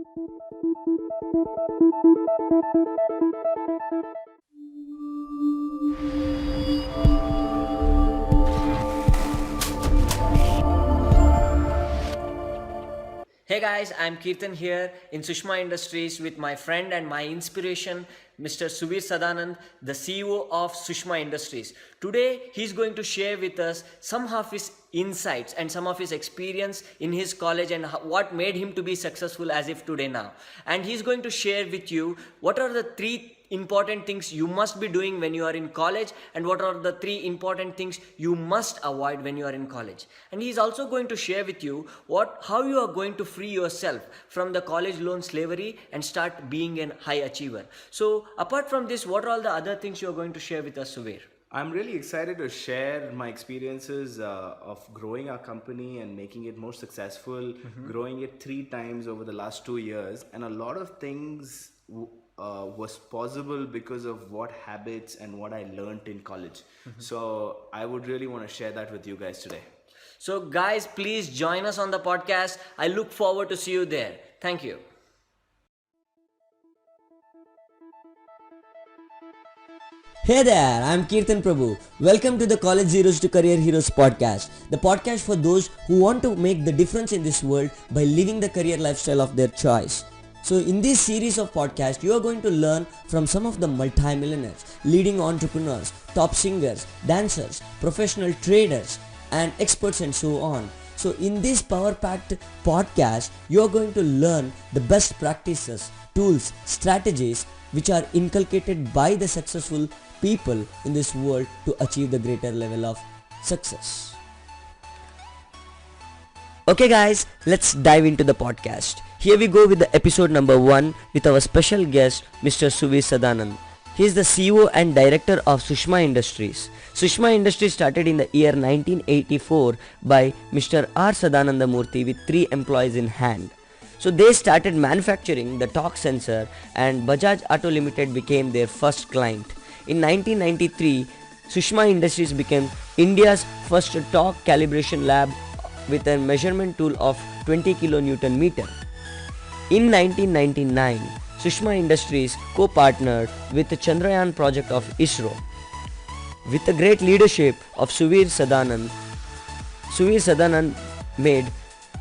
Hey guys, I'm Kirtan here in Sushma Industries with my friend and my inspiration, Mr. Suvir Sadanand, the CEO of Sushma Industries. Today, he's going to share with us some of his insights and some of his experience in his college and what made him to be successful as if today now. And he's going to share with you what are the three important things you must be doing when you are in college and what are the three important things you must avoid when you are in college. And he's also going to share with you how you are going to free yourself from the college loan slavery and start being an high achiever. So apart from this, what are all the other things you are going to share with us, Suvir? I'm really excited to share my experiences of growing our company and making it more successful, growing it 3 times over the last 2 years. And a lot of things was possible because of what habits and what I learned in college. So I would really want to share that with you guys today. So guys, please join us on the podcast. I look forward to see you there. Thank you. Hey there, I'm Kirtan Prabhu. Welcome to the College Zeros to Career Heroes podcast, the podcast for those who want to make the difference in this world by living the career lifestyle of their choice. So in this series of podcasts, you are going to learn from some of the multi-millionaires, leading entrepreneurs, top singers, dancers, professional traders, and experts and so on. So in this power-packed podcast, you are going to learn the best practices, tools, strategies which are inculcated by the successful people in this world to achieve the greater level of success. Okay guys, let's dive into the podcast. Here we go with the episode number 1 with our special guest Mr. Suvir Sadanand. He is the CEO and director of Sushma Industries. Sushma Industries started in the year 1984 by Mr. R. Sadananda Murthy with 3 employees in hand. So they started manufacturing the torque sensor and Bajaj Auto Limited became their first client. In 1993, Sushma Industries became India's first torque calibration lab with a measurement tool of 20 kilonewton meter. In 1999, Sushma Industries co-partnered with the Chandrayaan project of ISRO. With the great leadership of Suvir Sadanand made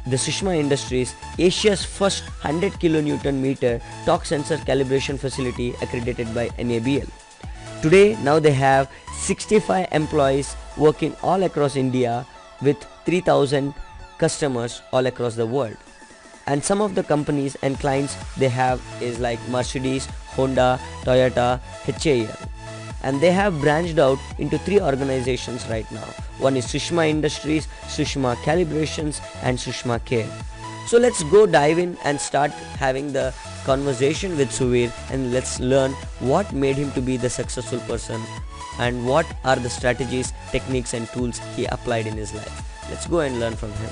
the Sushma Industries Asia's first 100 kilonewton meter torque sensor calibration facility accredited by NABL. Today, now they have 65 employees working all across India with 3,000 customers all across the world. And some of the companies and clients they have is like Mercedes, Honda, Toyota, HAL. And they have branched out into 3 organizations right now. One is Sushma Industries, Sushma Calibrations and Sushma Care. So let's go dive in and start having the conversation with Suvir and let's learn what made him to be the successful person and what are the strategies, techniques and tools he applied in his life. Let's go and learn from him.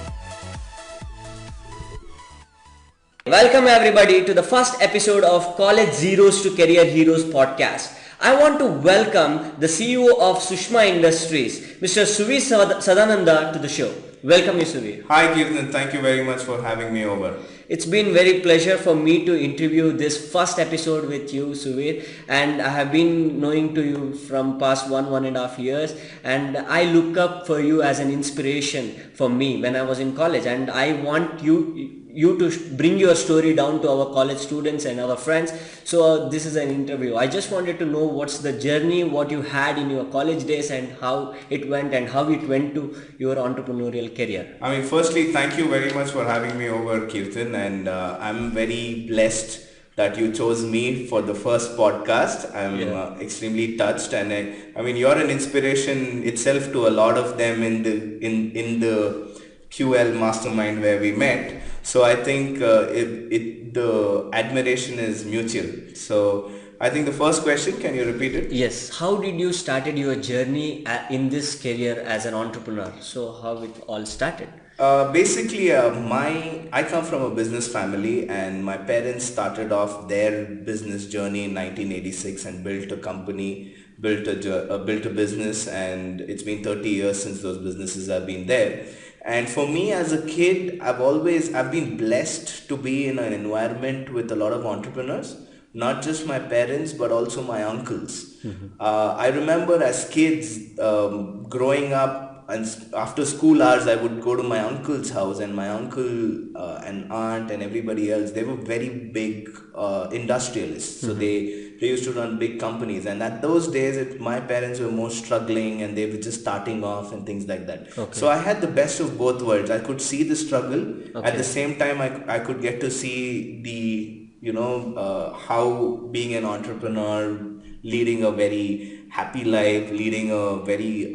Welcome everybody to the first episode of College Zeros to Career Heroes podcast. I want to welcome the CEO of Sushma Industries, Mr. Suvir Sadananda to the show. Welcome you, Suvir. Hi Kirtan, thank you very much for having me over. It's been very pleasure for me to interview this first episode with you, Suvir, and I have been knowing to you from past 1.5 years, and I look up for you as an inspiration for me when I was in college, and I want you to bring your story down to our college students and our friends. So this is an interview. I just wanted to know what's the journey, what you had in your college days and how it went to your entrepreneurial career. I mean, firstly, thank you very much for having me over, Kirtan, and I'm very blessed that you chose me for the first podcast. I'm extremely touched, and I mean, you're an inspiration itself to a lot of them in the QL mastermind where we met. So I think the admiration is mutual. So I think the first question, can you repeat it? Yes. How did you started your journey in this career as an entrepreneur? So how it all started? I come from a business family, and my parents started off their business journey in 1986 and built a company, built a business, and it's been 30 years since those businesses have been there. And for me as a kid, I've been blessed to be in an environment with a lot of entrepreneurs, not just my parents, but also my uncles. I remember as kids, growing up, and after school hours, I would go to my uncle's house, and my uncle and aunt and everybody else, they were very big industrialists. So they used to run big companies, and at those days, my parents were more struggling, and they were just starting off and things like that. So I had the best of both worlds. I could see the struggle. At the same time, I could get to see the how being an entrepreneur, leading a very happy life, leading a very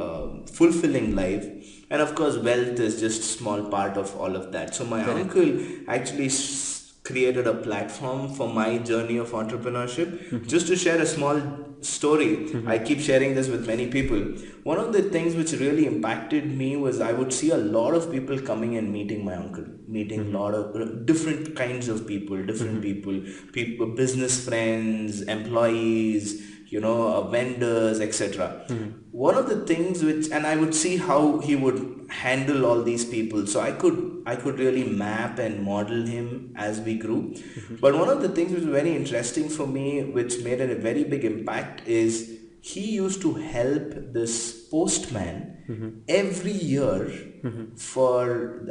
fulfilling life. And of course, wealth is just a small part of all of that. So my uncle actually created a platform for my journey of entrepreneurship. Just to share a small story, I keep sharing this with many people. One of the things which really impacted me was I would see a lot of people coming and meeting my uncle, meeting a lot of different kinds of people, different people, business friends, employees, vendors, etc. One of the things and I would see how he would handle all these people. So I could really map and model him as we grew. But one of the things which was very interesting for me, which made a very big impact, is he used to help this postman every year for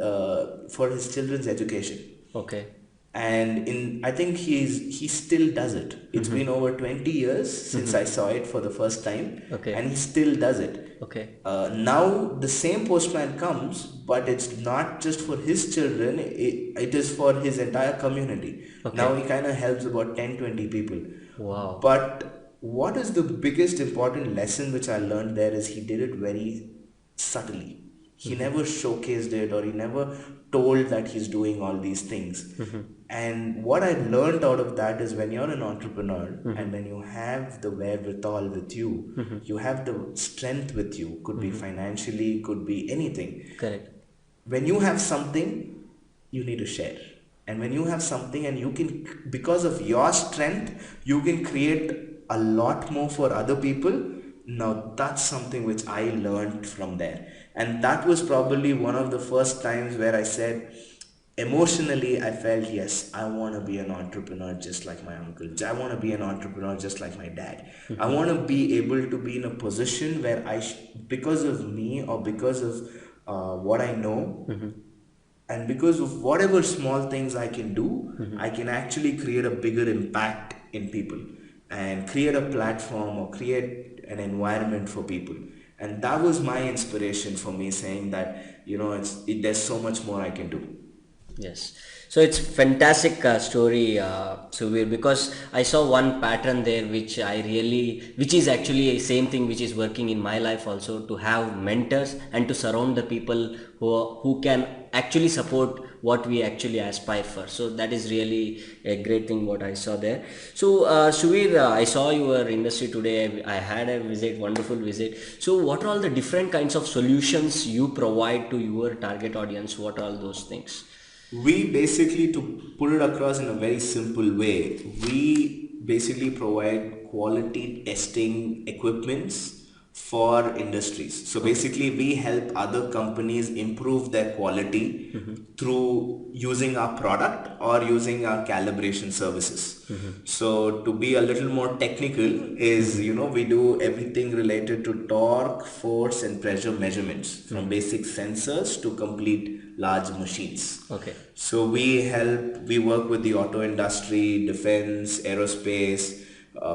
his children's education. Okay. And I think he still does it. It's been over 20 years since I saw it for the first time. Okay. And he still does it. Okay. Now the same postman comes, but it's not just for his children, it is for his entire community. Okay. Now he kind of helps about 10-20 people. Wow. But what is the biggest important lesson which I learned there is he did it very subtly. He never showcased it, or he never told that he's doing all these things. And what I learned out of that is when you're an entrepreneur and when you have the wherewithal with you, you have the strength with you, could be financially, could be anything. Correct. When you have something, you need to share. And when you have something and you can, because of your strength, you can create a lot more for other people. Now that's something which I learned from there. And that was probably one of the first times where I said, emotionally, I felt, yes, I want to be an entrepreneur just like my uncle. I want to be an entrepreneur just like my dad. I want to be able to be in a position where because of me or because of what I know, and because of whatever small things I can do, I can actually create a bigger impact in people and create a platform or create an environment for people. And that was my inspiration for me, saying that, there's so much more I can do. Yes. So it's fantastic story, Suvir, because I saw one pattern there which is actually a same thing which is working in my life also, to have mentors and to surround the people who can actually support what we actually aspire for. So that is really a great thing what I saw there. So Suvir, I saw your industry today. I had a visit, wonderful visit. So what are all the different kinds of solutions you provide to your target audience? What are all those things? We basically, to put it across in a very simple way, we basically provide quality testing equipments for industries. So basically we help other companies improve their quality through using our product or using our calibration services. So to be a little more technical is, we do everything related to torque, force and pressure measurements, from basic sensors to complete large machines. Okay. So we work with the auto industry, defense, aerospace,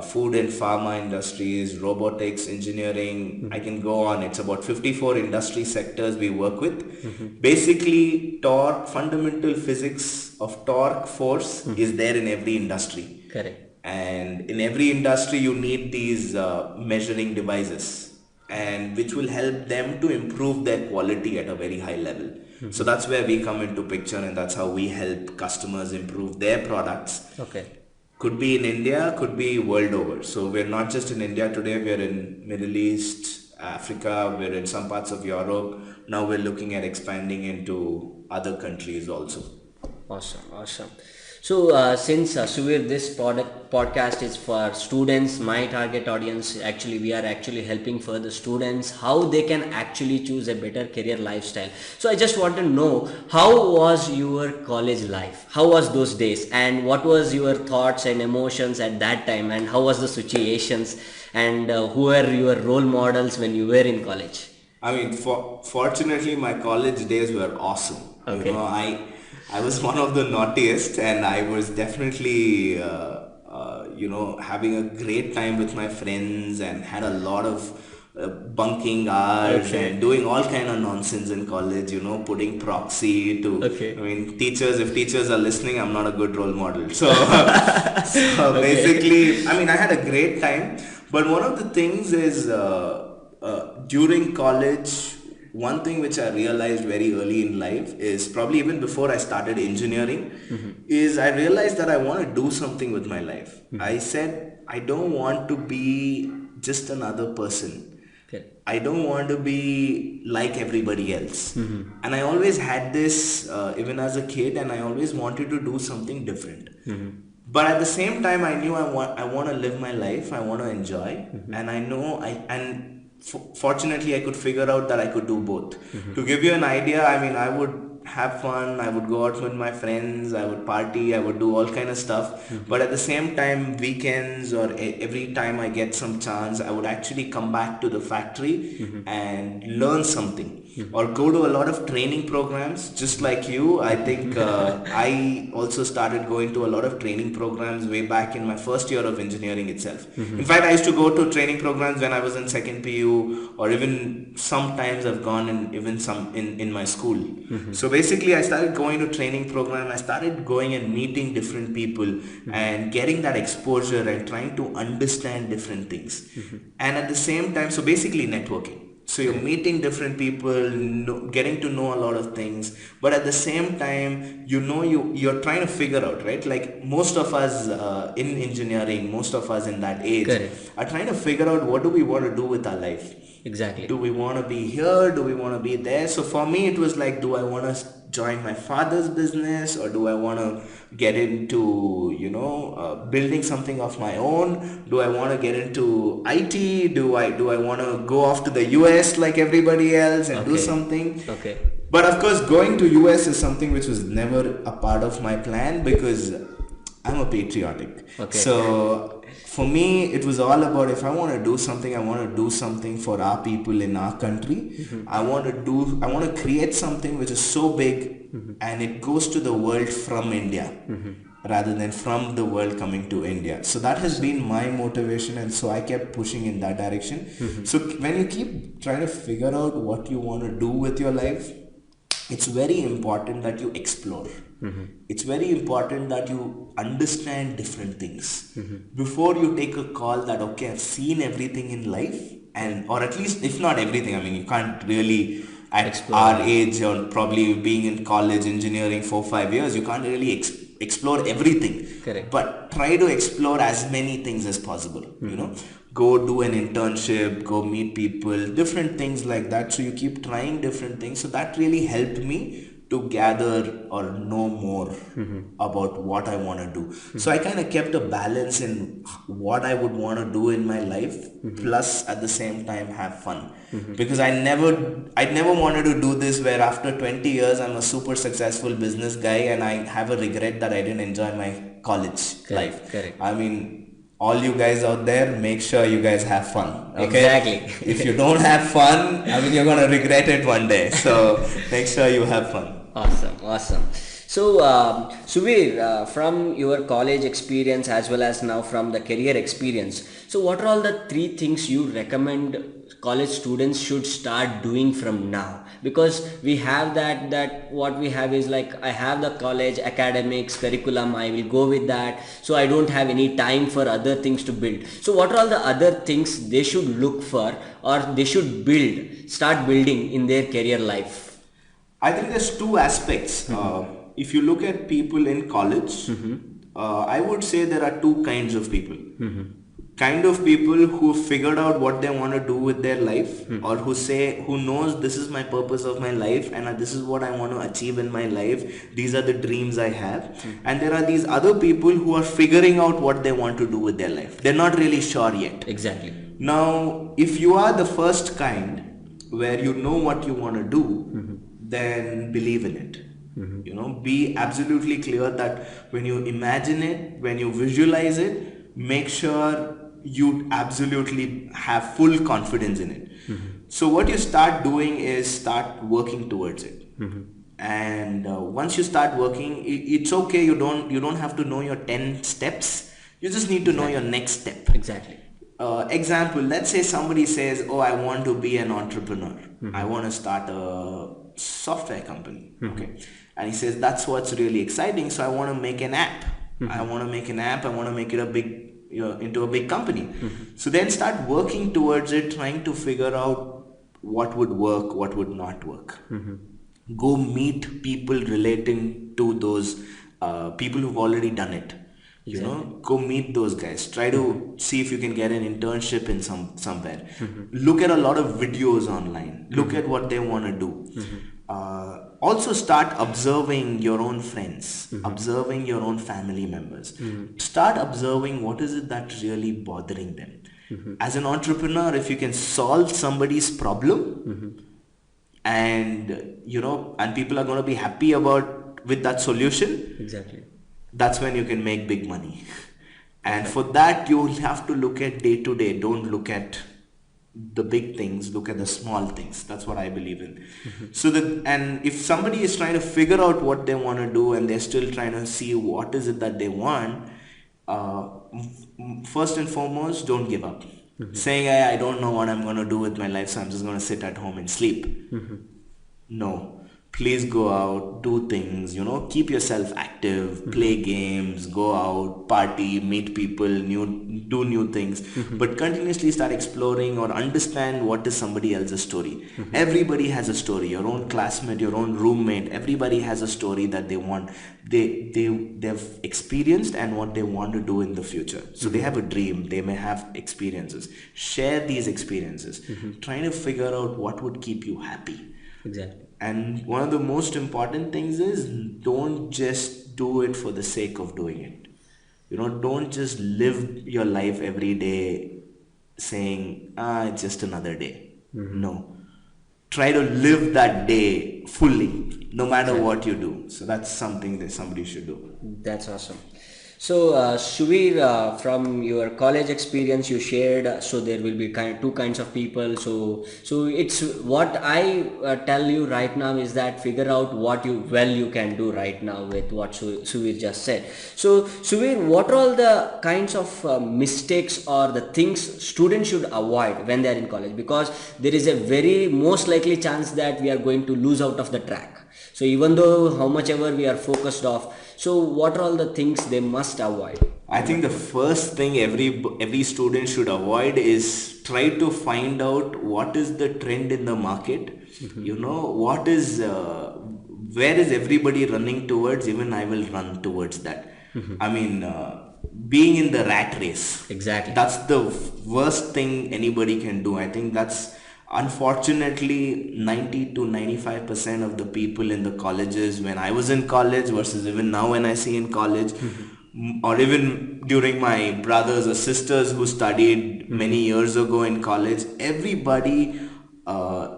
food and pharma industries, robotics, engineering. I can go on. It's about 54 industry sectors we work with. Basically, torque, fundamental physics of torque, force is there in every industry. Correct. And in every industry, you need these measuring devices, and which will help them to improve their quality at a very high level. So that's where we come into picture, and that's how we help customers improve their products. Okay. Could be in India, could be world over. So we're not just in India today, we're in Middle East, Africa, we're in some parts of Europe. Now we're looking at expanding into other countries also. Awesome. So, since Suvir, this podcast is for students, my target audience, actually, we are actually helping for the students how they can actually choose a better career lifestyle. So, I just want to know how was your college life? How was those days? And what was your thoughts and emotions at that time? And how was the situations? And who were your role models when you were in college? I mean, fortunately, my college days were awesome. Okay. You know, I was one of the naughtiest, and I was definitely, having a great time with my friends, and had a lot of bunking hours and doing all kind of nonsense in college. You know, putting proxy to. Okay. I mean, teachers. If teachers are listening, I'm not a good role model. So, basically, I mean, I had a great time. But one of the things is during college, one thing which I realized very early in life is probably even before I started engineering, is I realized that I want to do something with my life. I said, I don't want to be just another person. I don't want to be like everybody else. And I always had this, even as a kid, and I always wanted to do something different. But at the same time, I knew I want to live my life. I want to enjoy, and I know fortunately, I could figure out that I could do both. To give you an idea, I mean, I would have fun, I would go out with my friends, I would party, I would do all kind of stuff. But at the same time, weekends or every time I get some chance, I would actually come back to the factory and learn something. Or go to a lot of training programs, just like you. I think I also started going to a lot of training programs way back in my first year of engineering itself. In fact, I used to go to training programs when I was in second PU, or even sometimes I've gone in even some in my school. So basically, I started going to training program. I started going and meeting different people and getting that exposure and trying to understand different things. And at the same time, so basically networking. So you're meeting different people, getting to know a lot of things, but at the same time, you're trying to figure out, right? Like most of us in engineering, most of us in that age are trying to figure out what do we want to do with our life. Exactly. Do we want to be here? Do we want to be there? So for me, it was like, do I want to join my father's business, or do I want to get into, building something of my own? Do I want to get into IT? Do I want to go off to the US like everybody else and do something? Okay. But of course, going to US is something which was never a part of my plan, because I'm a patriotic. Okay. So for me, it was all about, if I want to do something, I want to do something for our people in our country. I want to create something which is so big and it goes to the world from India rather than from the world coming to India. So that has been my motivation, and so I kept pushing in that direction. So when you keep trying to figure out what you want to do with your life, it's very important that you explore. It's very important that you understand different things before you take a call that, okay, I've seen everything in life, or at least if not everything. I mean, you can't really at our age, or probably being in college engineering 4-5 years, you can't really explore everything. Correct. But try to explore as many things as possible. Go do an internship, go meet people, different things like that. So you keep trying different things. So that really helped me to gather or know more about what I want to do. So I kind of kept a balance in what I would want to do in my life, plus at the same time have fun. Because I never wanted to do this where after 20 years I'm a super successful business guy and I have a regret that I didn't enjoy my college life. Correct. I mean, all you guys out there, make sure you guys have fun. Okay? Exactly. If you don't have fun, I mean, you're going to regret it one day. So make sure you have fun. Awesome. So, Suvir, from your college experience as well as now from the career experience, so what are all the 3 things you recommend college students should start doing from now? Because we have that what we have is like, I have the college academics curriculum, I will go with that, so I don't have any time for other things to build. So what are all the other things they should look for, or they should start building in their career life? I think there's 2 aspects. If you look at people in college, I would say there are 2 kinds of people. kind of people who figured out what they want to do with their life, or who knows this is my purpose of my life and this is what I want to achieve in my life. These are the dreams I have. And there are these other people who are figuring out what they want to do with their life. They're not really sure yet. Exactly. Now, if you are the first kind where you know what you want to do, then believe in it. You know, be absolutely clear that when you imagine it, when you visualize it, make sure you absolutely have full confidence in it. So what you start doing is start working towards it. And once you start working, it's okay. You don't have to know your 10 steps. You just need to know your next step. Exactly. Example, let's say somebody says, oh, I want to be an entrepreneur. I want to start a software company. Okay. And he says, that's what's really exciting. So I want to make an app. I want to make an app. I want to make it into a big company. So then start working towards it, trying to figure out what would work, what would not work. Go meet people relating to those people who've already done it. You know, go meet those guys. Try to see if you can get an internship in somewhere. Look at a lot of videos online. Look at what they want to do. Also start observing your own friends, observing your own family members. Start observing what is it that's really bothering them. As an entrepreneur, if you can solve somebody's problem, and you know, and people are going to be happy with that solution, Exactly. that's when you can make big money. And for that, you have to look at day to day. Don't look at the big things, look at the small things. That's what I believe in. And if somebody is trying to figure out what they want to do and they're still trying to see what is it that they want, first and foremost, don't give up. Saying, hey, I don't know what I'm going to do with my life, so I'm just going to sit at home and sleep. No. Please go out, do things, you know, keep yourself active, play games, go out, party, meet people, do new things, but continuously start exploring or understand what is somebody else's story. Everybody has a story. Your own classmate, your own roommate, everybody has a story that they want, they've experienced and what they want to do in the future. So they have a dream, they may have experiences. Share these experiences, trying to figure out what would keep you happy. Exactly. And one of the most important things is don't just do it for the sake of doing it. You know, don't just live your life every day saying, it's just another day. No. Try to live that day fully, no matter what you do. So that's something that somebody should do. That's awesome. So, Suvir, from your college experience, you shared. So there will be two kinds of people. So it's what I tell you right now is that figure out what you can do right now with what Suvir just said. So, Suvir, what are all the kinds of mistakes or the things students should avoid when they are in college? Because there is a very most likely chance that we are going to lose out of the track. So even though how much ever we are focused off, so what are all the things they must avoid? I think the first thing every student should avoid is try to find out what is the trend in the market. You know, what is where is everybody running towards? Even I will run towards that. I mean, being in the rat race. Exactly. That's the worst thing anybody can do. I think that's unfortunately 90 to 95% of the people in the colleges when I was in college versus even now when I see in college, or even during my brothers or sisters who studied many years ago in college, everybody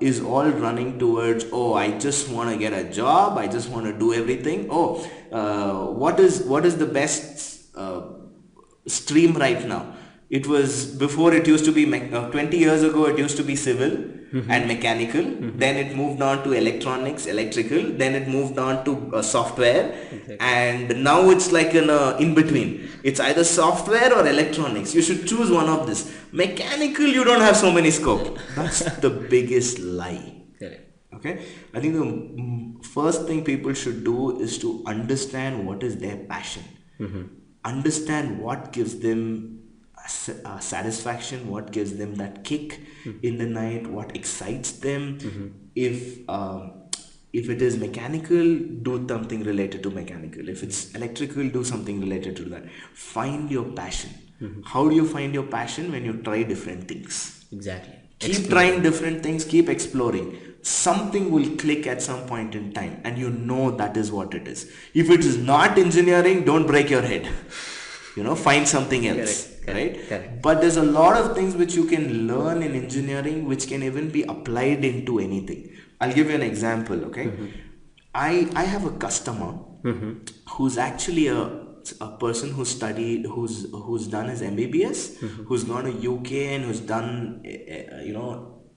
is all running towards, oh, I just want to get a job, I just want to do everything. What is the best stream right now? It was before, it used to be 20 years ago, it used to be civil and mechanical. Then it moved on to electronics, electrical. Then it moved on to software. And now it's like an in between. It's either software or electronics. You should choose one of this. Mechanical, you don't have so many scope. That's the biggest lie. Correct. Okay, I think the first thing people should do is to understand what is their passion. Understand what gives them satisfaction, what gives them that kick in the night, what excites them. If If it is mechanical, do something related to mechanical. If it's electrical, do something related to that. Find your passion. How do you find your passion? When you try different things. Exactly. Keep trying different things, keep exploring. Something will click at some point in time, and you know that is what it is. If it is not engineering, don't break your head. Find something else. Right? Correct. But there's a lot of things which you can learn in engineering which can even be applied into anything. I'll give you an example, okay? I have a customer who's actually a person who's done his MBBS, who's gone to UK and who's done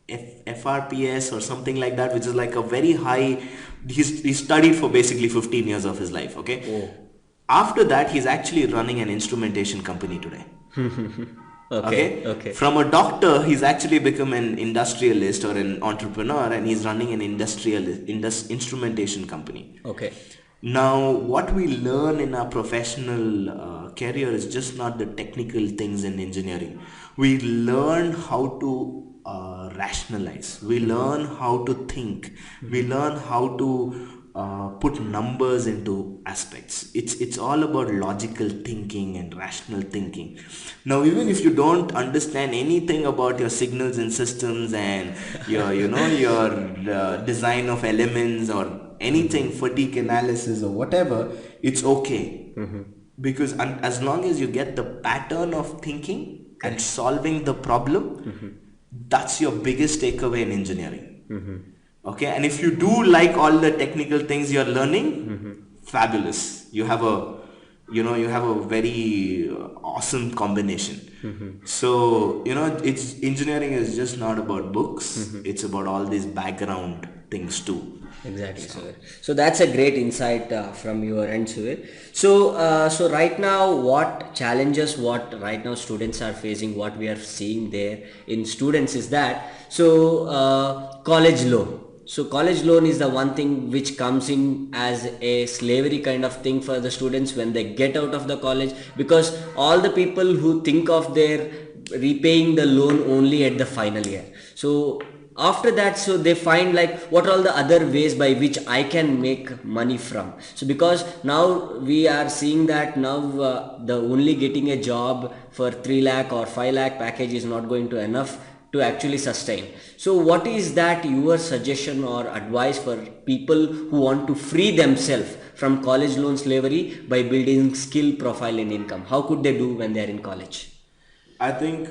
FRPS or something like that, which is like a very high. He studied for basically 15 years of his life, okay? Oh. After that, he's actually running an instrumentation company today. Okay. From a doctor, he's actually become an industrialist or an entrepreneur, and he's running an instrumentation company. Okay. Now, what we learn in our professional career is just not the technical things in engineering. We learn how to rationalize. We learn how to think. We learn how to put numbers into aspects. It's all about logical thinking and rational thinking. Now, even if you don't understand anything about your signals and systems and your design of elements or anything, fatigue analysis or whatever, it's okay. Because as long as you get the pattern of thinking and solving the problem, that's your biggest takeaway in engineering. Okay, and if you do like all the technical things you're learning, fabulous. You have a very awesome combination. So it's engineering is just not about books. It's about all these background things too. Exactly, Suvir. So that's a great insight from your end, Suvir. So right now, what challenges right now students are facing, what we are seeing there in students is that college loan. So college loan is the one thing which comes in as a slavery kind of thing for the students when they get out of the college, because all the people who think of their repaying the loan only at the final year. So after that, so they find like what are all the other ways by which I can make money from. So because now we are seeing that now the only getting a job for 3 lakh or 5 lakh package is not going to enough to actually sustain. So what is that your suggestion or advice for people who want to free themselves from college loan slavery by building skill profile and income? How could they do when they are in college? I think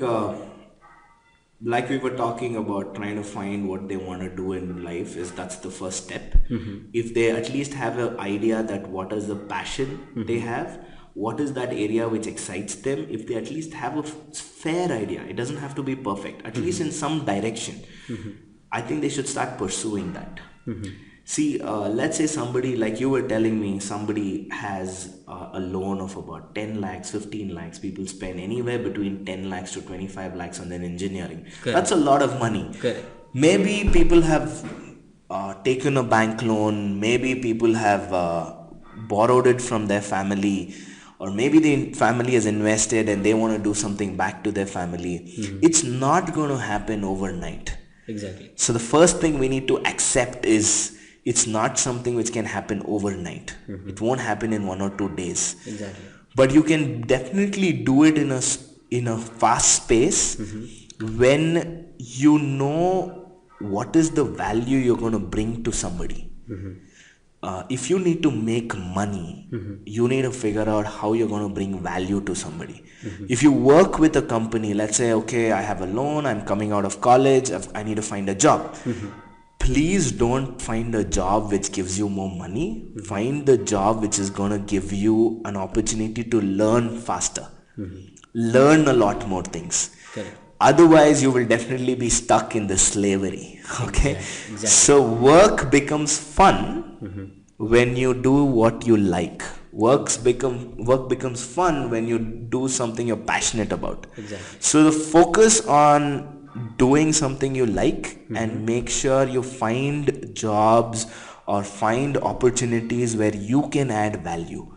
like we were talking about, trying to find what they want to do in life, that's the first step. If they at least have an idea that what is the passion they have, what is that area which excites them, if they at least have a fair idea, it doesn't have to be perfect, at least in some direction, I think they should start pursuing that. See, let's say somebody, like you were telling me, somebody has a loan of about 10 lakhs, 15 lakhs. People spend anywhere between 10 lakhs to 25 lakhs on their engineering. Correct. That's a lot of money. Correct. Maybe people have taken a bank loan. Maybe people have borrowed it from their family. Or maybe the family has invested and they want to do something back to their family. It's not going to happen overnight. Exactly. So the first thing we need to accept is it's not something which can happen overnight. It won't happen in 1 or 2 days. Exactly. But you can definitely do it in a fast space when you know what is the value you're going to bring to somebody. If you need to make money, you need to figure out how you're going to bring value to somebody. If you work with a company, let's say, okay, I have a loan, I'm coming out of college, I need to find a job. Please don't find a job which gives you more money. Find the job which is going to give you an opportunity to learn faster. Learn a lot more things. Correct. Otherwise, you will definitely be stuck in the slavery. Okay? Exactly. So work becomes fun when you do what you like. Work becomes fun when you do something you're passionate about. Exactly. So the focus on doing something you like and make sure you find jobs or find opportunities where you can add value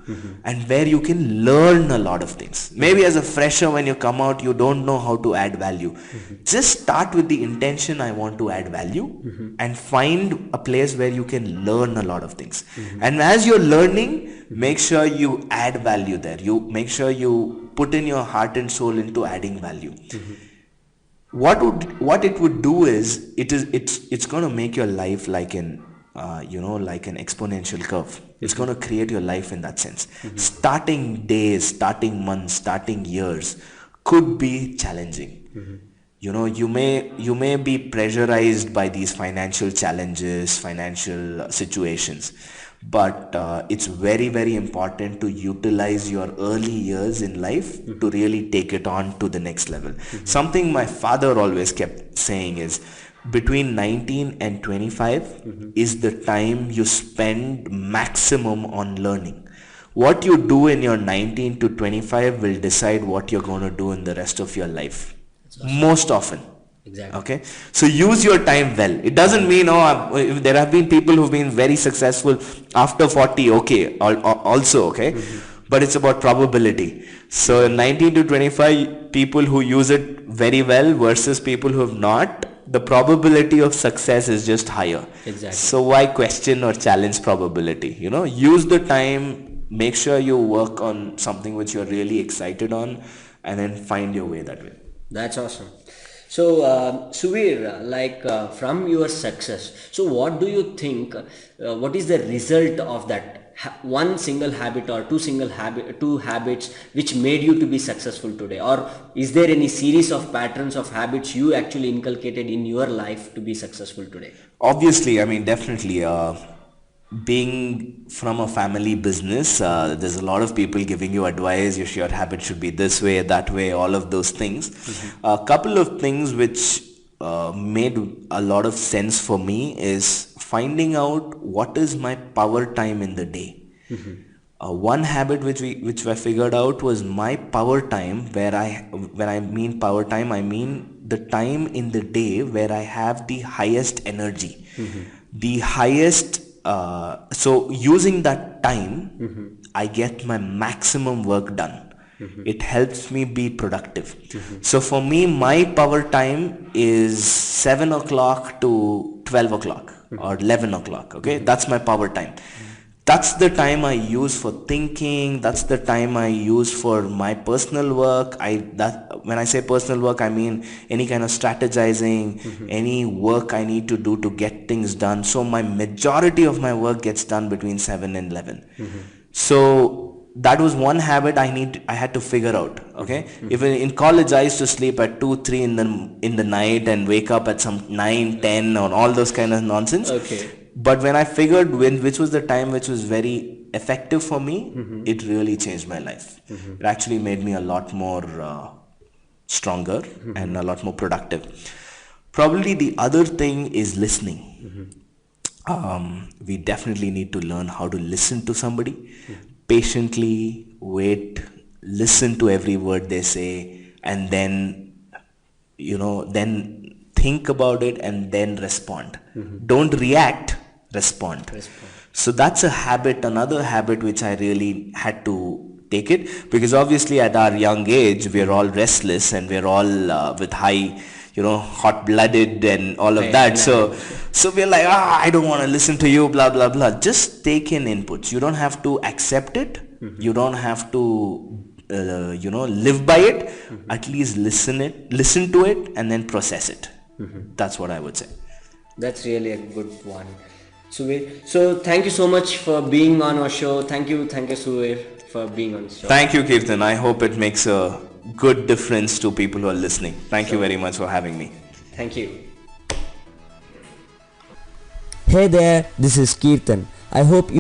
and where you can learn a lot of things. Maybe as a fresher, when you come out, you don't know how to add value. Just start with the intention, I want to add value, and find a place where you can learn a lot of things. And as you're learning, make sure you add value there. You make sure you put in your heart and soul into adding value. What it would do is it's going to make your life like an like an exponential curve. It's going to create your life in that sense. Starting days, starting months, starting years could be challenging. You may be pressurized by these financial challenges, financial situations, but it's very, very important to utilize your early years in life to really take it on to the next level. Something my father always kept saying is, between 19 and 25 is the time you spend maximum on learning. What you do in your 19 to 25 will decide what you're going to do in the rest of your life. Most often. Exactly. Okay, so use your time well. It doesn't mean there have been people who've been very successful after 40. Okay, also okay, but it's about probability. So 19 to 25 people who use it very well versus people who have not, the probability of success is just higher. Exactly. So why question or challenge probability? Use the time. Make sure you work on something which you're really excited on, and then find your way that way. That's awesome. So, Suvir, from your success, so what do you think, what is the result of that one single habit or two habits which made you to be successful today? Or is there any series of patterns of habits you actually inculcated in your life to be successful today? Obviously, definitely. Being from a family business, there's a lot of people giving you advice. Your habit should be this way, that way, all of those things. A couple of things which made a lot of sense for me is finding out what is my power time in the day. One habit which I figured out was my power time, when I mean power time, I mean the time in the day where I have the highest energy, the highest. So using that time, I get my maximum work done. It helps me be productive. So for me, my power time is 7 o'clock to 12 o'clock or 11 o'clock. Okay, that's my power time. That's the time I use for thinking. That's the time I use for my personal work. When I say personal work, I mean any kind of strategizing, any work I need to do to get things done. So my majority of my work gets done between 7 and 11. So that was one habit I had to figure out. Okay, even in college I used to sleep at 2-3 in the night and wake up at some 9-10 or all those kind of nonsense. Okay. But when I figured which was the time which was very effective for me, it really changed my life. It actually made me a lot more stronger and a lot more productive. Probably the other thing is listening. We definitely need to learn how to listen to somebody, patiently wait, listen to every word they say, and then think about it and then respond. Don't react, respond. So that's a habit, another habit which I really had to take it, because obviously at our young age we're all restless and we're all with high, hot-blooded and all of that. So we're like, I don't want to listen to you, blah blah blah. Just take in inputs. You don't have to accept it. You don't have to live by it. At least listen to it and then process it. That's what I would say. That's really a good one, Suvir. So thank you so much for being on our show. Thank you, Suvir, for being on the show. Thank you, Kirtan. I hope it makes a good difference to people who are listening. Thank you very much for having me. Thank you. Hey there, this is Kirtan. I hope you